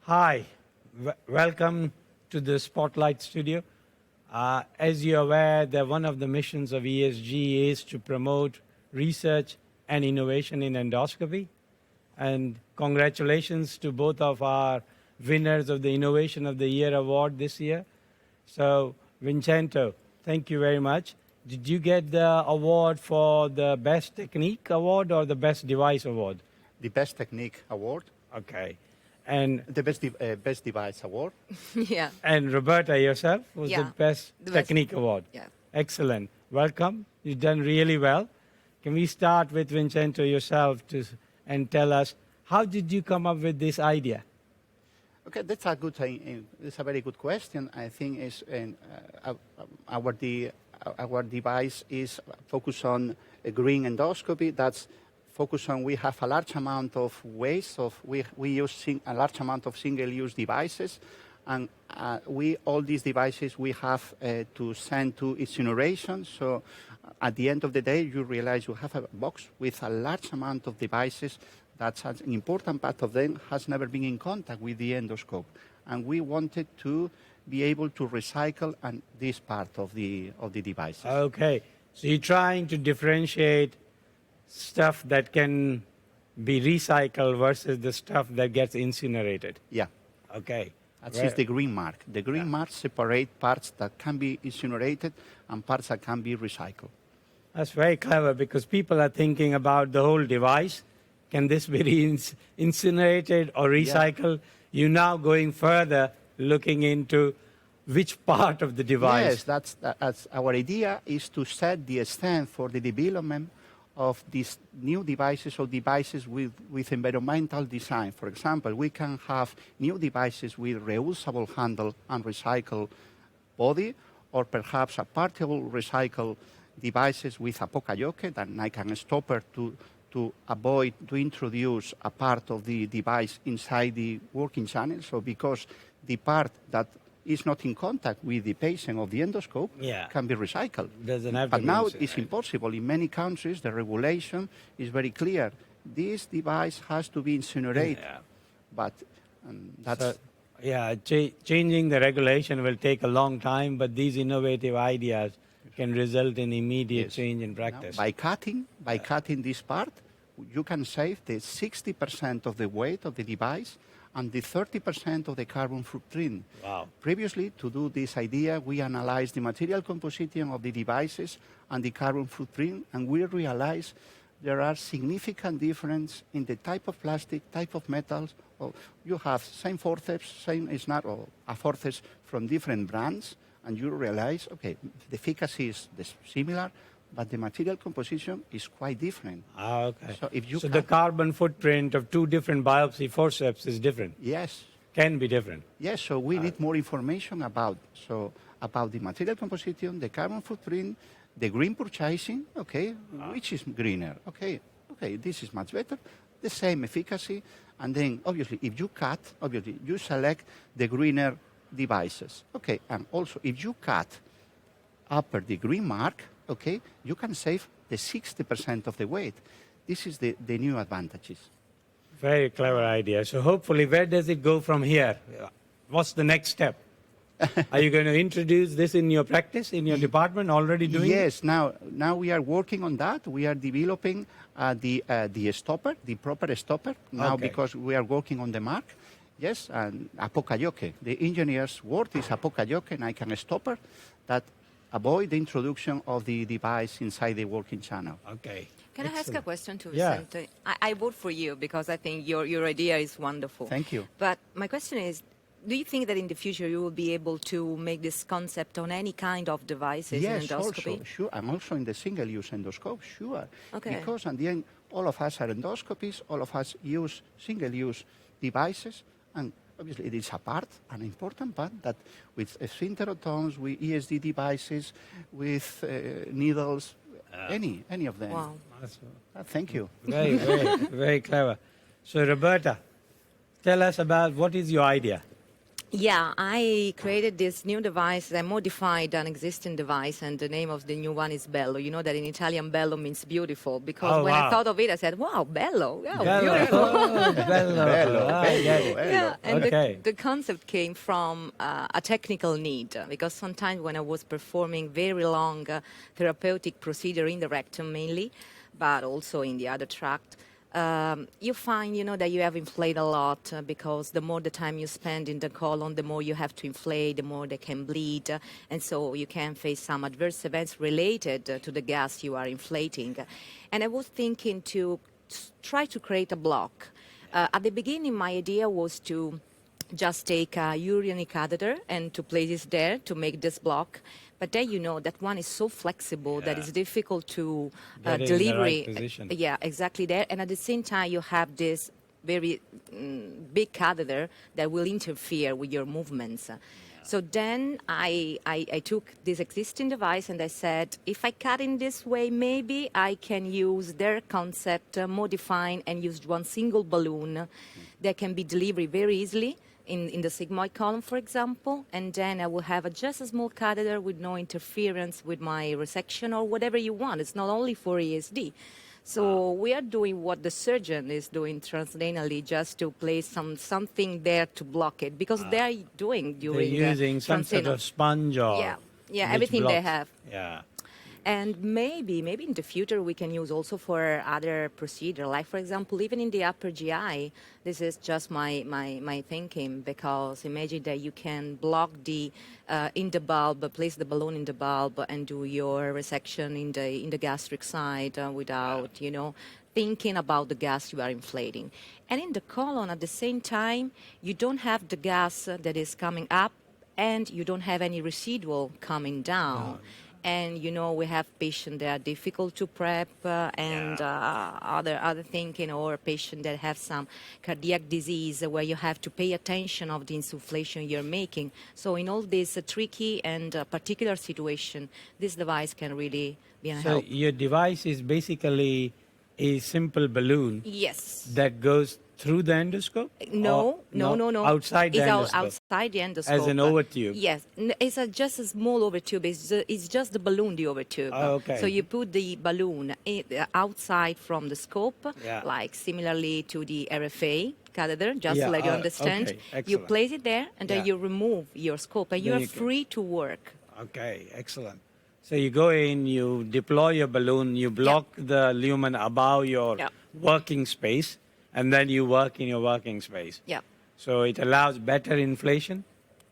Hi, welcome to the Spotlight Studio. As you're aware, that one of the missions of ESG is to promote research and innovation in endoscopy. And congratulations to both of our winners of the Innovation of the Year award this year. So, Vicente, thank you very much. Did you get the award for the Best Technique Award or the Best Device Award? The Best Technique Award. Okay. And the Best Device Award. Yeah. And Roberta, yourself, was the Best Technique Award. Yeah. Excellent. Welcome. You've done really well. Can we start with Vicente yourself and tell us, how did you come up with this idea? Okay, that's a good thing. It's a very good question. I think our device is focused on green endoscopy. That's focused on, we have a large amount of waste. We use a large amount of single-use devices. And all these devices we have to send to incineration. So at the end of the day, you realize you have a box with a large amount of devices. That's an important part of them has never been in contact with the endoscope. And we wanted to be able to recycle this part of the devices. Okay. So you're trying to differentiate stuff that can be recycled versus the stuff that gets incinerated. Yeah. Okay. That's the green mark. The green mark separates parts that can be incinerated and parts that can be recycled. That's very clever because people are thinking about the whole device. Can this be incinerated or recycled? Yeah. You're now going further, looking into which part of the device. Yes, that's our idea is to set the stand for the development of these new devices or devices with environmental design. For example, we can have new devices with reusable handle and recycled body, or perhaps a partial recycled devices with a poka-yoke, that like a stopper to avoid to introduce a part of the device inside the working channel. So because the part that is not in contact with the patient of the endoscope can be recycled. But now it's impossible. In many countries, the regulation is very clear. This device has to be incinerated. Yeah. But that's... So, changing the regulation will take a long time, but these innovative ideas can result in immediate change in practice. Now, by cutting this part, you can save the 60% of the weight of the device and the 30% of the carbon footprint. Wow. Previously, to do this idea, we analyzed the material composition of the devices and the carbon footprint, and we realized there are significant differences in the type of plastic, type of metals. You have same forceps, a forceps from different brands, and you realize, okay, the efficacy is similar, but the material composition is quite different. Okay. So the carbon footprint of two different biopsy forceps is different? Yes. Can be different? Yes, so we need more information about the material composition, the carbon footprint, the green purchasing, which is greener? Okay, this is much better. The same efficacy, and then obviously if you cut, you select the greener devices. Okay, and also if you cut upper the green mark, you can save the 60% of the weight. This is the new advantages. Very clever idea. So hopefully, where does it go from here? What's the next step? Are you going to introduce this in your practice, in your department, already doing it? Yes, now we are working on that. We are developing the stopper, the proper stopper, now because we are working on the mark. Yes, and a poka-yoke. The engineer's word is a poka-yoke, and I can a stopper that avoid the introduction of the device inside the working channel. Okay. Can I ask a question to Vicente? I vote for you because I think your idea is wonderful. Thank you. But my question is, do you think that in the future you will be able to make this concept on any kind of devices in endoscopy? Yes, sure. And also in the single-use endoscope, sure. Okay. Because at the end, all of us are endoscopists, all of us use single-use devices, and obviously it is a part, an important part, that with sphincterotomes, with ESD devices, with needles, any of them. Wow. Thank you. Very, very, very clever. So Roberta, tell us about what is your idea? Yeah, I created this new device. I modified an existing device, and the name of the new one is Bellow. You know that in Italian, Bello means beautiful, because Oh, when I wow. thought of it, I said, wow, Bello, yeah, Bello. beautiful. Oh, Bello. Bello, Ah, I get it. bello, Yeah, bello. and Okay. the concept came from a technical need, because sometimes when I was performing very long therapeutic procedure in the rectum mainly, but also in the other tract, you find, that you have inflated a lot, because the more the time you spend in the colon, the more you have to inflate, the more they can bleed, and so you can face some adverse events related to the gas you are inflating. And I was thinking to try to create a block. At the beginning, my idea was to just take a urinary catheter and to place it there to make this block. But then that one is so flexible that Yeah. it's difficult to Get it in the delivery. right position. Yeah, exactly there. And at the same time, you have this very big catheter that will interfere with your movements. So then I took this existing device and I said, if I cut in this way, maybe I can use their concept, modifying and use one single balloon that can be delivered very easily in the sigmoid column, for example, and then I will have just a small catheter with no interference with my resection or whatever you want. It's not only for ESD. So we are doing what the surgeon is doing transdenally, just to place something there to block it, because they are doing They're during using some sort transdental. of sponge or Yeah, which everything they blocks. have. Yeah. And maybe in the future we can use also for other procedure, like for example, even in the upper GI. This is just my thinking, because imagine that you can block the in the bulb, place the balloon in the bulb, and do your resection in the gastric side without thinking about the gas you are inflating. And in the colon at the same time, you don't have the gas that is coming up, and you don't have any residual coming down. And we have patients that are difficult to prep, and other thinking, or patients that have some cardiac disease where you have to pay attention of the insufflation you're making. So in all this tricky and particular situation, this device can really be a So help. your device is basically a simple balloon Yes. that goes through the endoscope? No. Outside the It's endoscope? outside the endoscope. As an overtube? Yes. It's just a small overtube. It's just the balloon, the overtube. Oh, okay. So you put the balloon outside from the scope, Yeah. like similarly to the RFA catheter, just Yeah, to let you understand. okay, You excellent. place it there, and then Yeah. you remove your scope, and Then you are you can- free to work. Okay, excellent. So you go in, you deploy your balloon, you block the lumen above your Yeah. working space, and then you work in your working space. Yeah. So it allows better inflation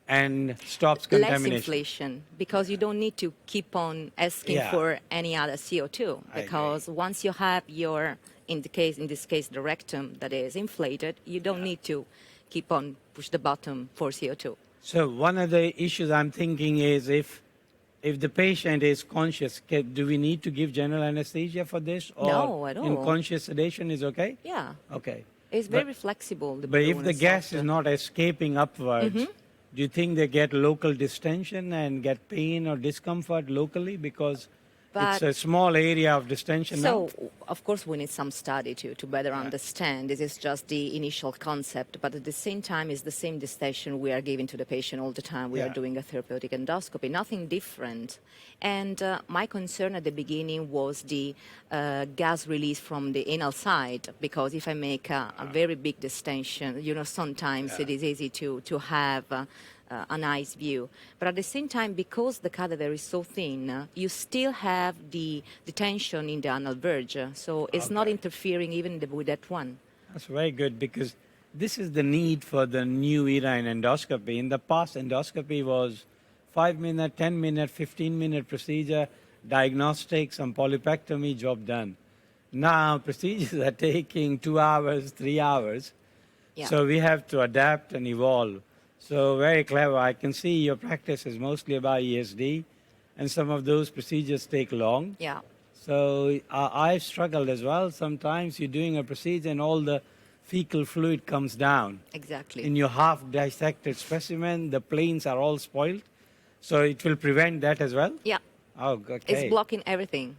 and stops Less contamination. inflation, because you don't need to keep on asking Yeah. for any other CO2, I because once you have your, in this case, the rectum that is inflated, you don't need to keep on push the button for CO2. So one of the issues I'm thinking is if the patient is conscious, do we need to give general anesthesia for this? Or No, at all. unconscious sedation is okay? Yeah, Okay. it's But- very flexible. The But if balloon the is gas soft. is not escaping upwards, do you think they get local distension and get pain or discomfort locally because it's But- a small area of distension now? So, of course, we need some study to better understand. This is just the initial concept, but at the same time, it's the same distension we are giving to the patient all the time. We are Yeah. doing a therapeutic endoscopy, nothing different. And my concern at the beginning was the gas release from the anal side, because if I make a very big distension, sometimes it is easy to have a nice view. But at the same time, because the catheter is so thin, you still have the tension in the anal verge. So it's not interfering even with that one. That's very good because this is the need for the new era in endoscopy. In the past, endoscopy was 5-minute, 10-minute, 15-minute procedure, diagnostic, some polypectomy, job done. Now, procedures are taking 2 hours, 3 hours. Yeah. So we have to adapt and evolve. So very clever. I can see your practice is mostly about ESD, and some of those procedures take long. Yeah. So I've struggled as well. Sometimes you're doing a procedure and all the fecal fluid comes down. Exactly. In your half dissected specimen, the planes are all spoiled. So it will prevent that as well? Yeah. Oh, okay. It's blocking everything.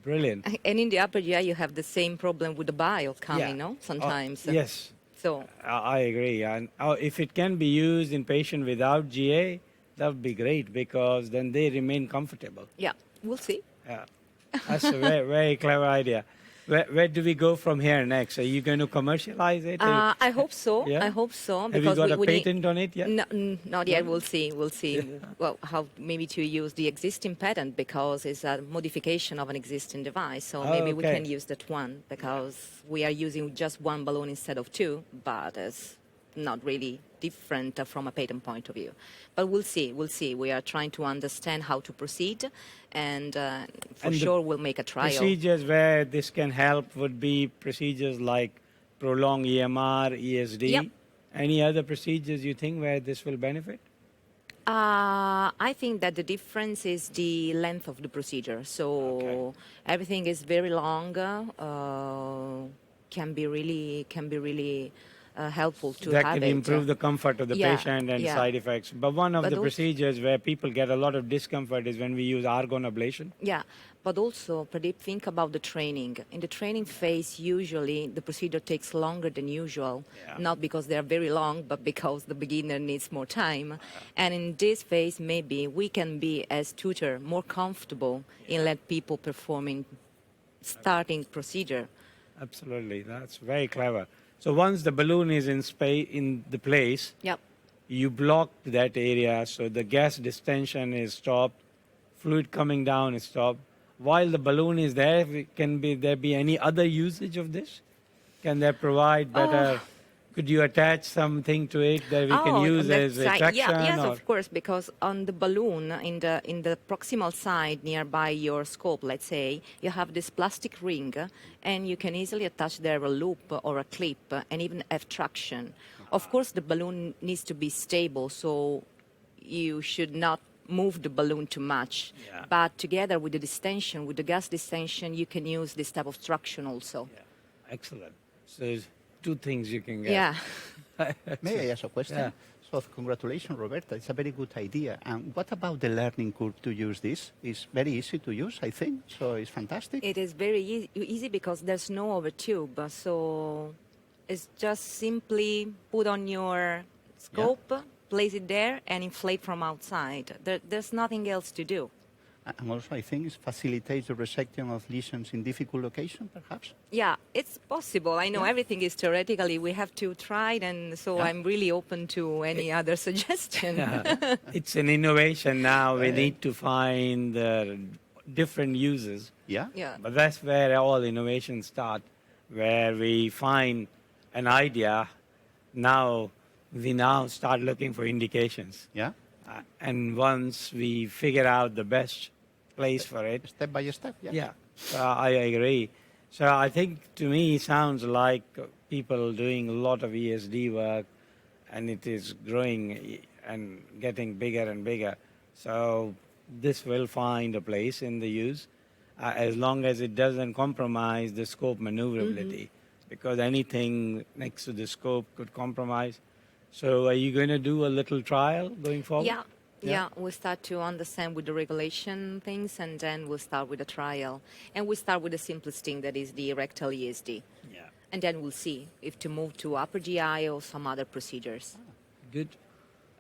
Brilliant. And in the upper GI, you have the same problem with the bile coming, Yeah. no? Sometimes. Yes. So I agree. And if it can be used in patient without GA, that would be great because then they remain comfortable. yeah, we'll see. Yeah, that's a very, very clever idea. Where do we go from here next? Are you going to commercialize it? I hope so. Yeah? I hope so. Have you Because got a we need, patent on it yet? No, not yet. We'll see. We'll see. Well, how maybe to use the existing patent because it's a modification of an existing device. So maybe we okay. can use that one because we are using just one balloon instead of two, but it's not really different from a patent point of view. But we'll see. We'll see. We are trying to understand how to proceed, and for sure we'll make a trial. Procedures where this can help would be procedures like prolonged EMR, ESD. Yep. Any other procedures you think where this will benefit? I think that the difference is the length of the procedure. So everything is very long. Can be really helpful to that have can it. improve the comfort of the Yeah, patient and yeah. side effects. But one of But the also- procedures where people get a lot of discomfort is when we use argon ablation. Yeah, but also, Pradeep, think about the training. In the training phase, usually the procedure takes longer than usual, not because they're very long, but because the beginner needs more time. And in this phase, maybe we can be, as tutor, more comfortable in let people performing starting procedure. Absolutely, that's very clever. So once the balloon is in the place, Yep. you block that area so the gas distension is stopped, fluid coming down is stopped. While the balloon is there, can there be any other usage of this? Can they provide better? Could you attach something to it that we can use that's as a right. traction? Yes, or? of course, because on the balloon, in the proximal side nearby your scope, let's say, you have this plastic ring, and you can easily attach there a loop or a clip, and even have traction. Of course, the balloon needs to be stable, so you should not move the balloon too much. Yeah. But together with the distension, with the gas distension, you can use this type of traction also. Yeah. Excellent. So there's two things you can get. Yeah. May I ask a question? Yeah. So congratulations, Roberta. It's a very good idea. And what about the learning curve to use this? It's very easy to use, I think. So it's fantastic. It is very easy because there's no overtube. So it's just simply put on your scope, place it there, and inflate from outside. There's nothing else to do. And also, I think it facilitates the resection of lesions in difficult locations, perhaps. Yeah, it's possible. I know everything is theoretically. We have to try it, and so I'm really open to any other suggestion. Yeah. It's an innovation now. We need to find different uses. Yeah? Yeah. But that's where all innovations start, where we find an idea. Now we start looking for indications. Yeah? And once we figure out the best place for it, Step by step. Yeah. yeah, I agree. So I think to me it sounds like people doing a lot of ESD work, and it is growing and getting bigger and bigger. So this will find a place in the use as long as it doesn't compromise the scope maneuverability, because anything next to the scope could compromise. So are you going to do a little trial going forward? Yeah, we'll start to understand with the regulation things, and then we'll start with the trial. And we'll start with the simplest thing, that is the rectal ESD. Yeah. And then we'll see if to move to upper GI or some other procedures. Good.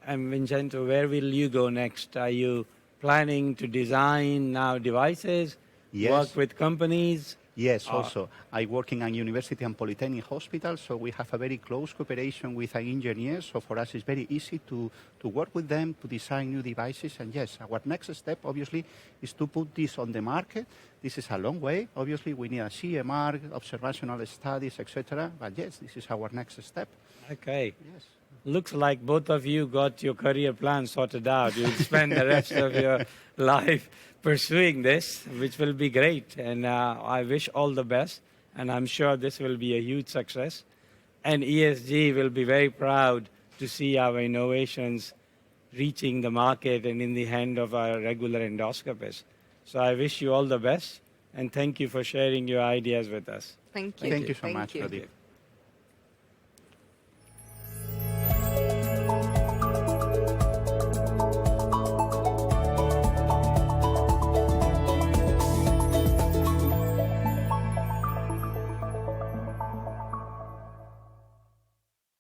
And Vincenzo, where will you go next? Are you planning to design now devices, Yes. work with companies? Yes, also. I work in a university and polytechnic hospital, so we have a very close cooperation with our engineers. So for us, it's very easy to work with them to design new devices. And yes, our next step, obviously, is to put this on the market. This is a long way. Obviously, we need a CMR, observational studies, etc. But yes, this is our next step. Okay. Yes. Looks like both of you got your career plan sorted out. You'll spend the rest of your life pursuing this, which will be great. And I wish all the best. And I'm sure this will be a huge success. And ESG will be very proud to see our innovations reaching the market and in the hand of our regular endoscopists. So I wish you all the best. And thank you for sharing your ideas with us. Thank you. Thank you so Thank much, you. Pradeep.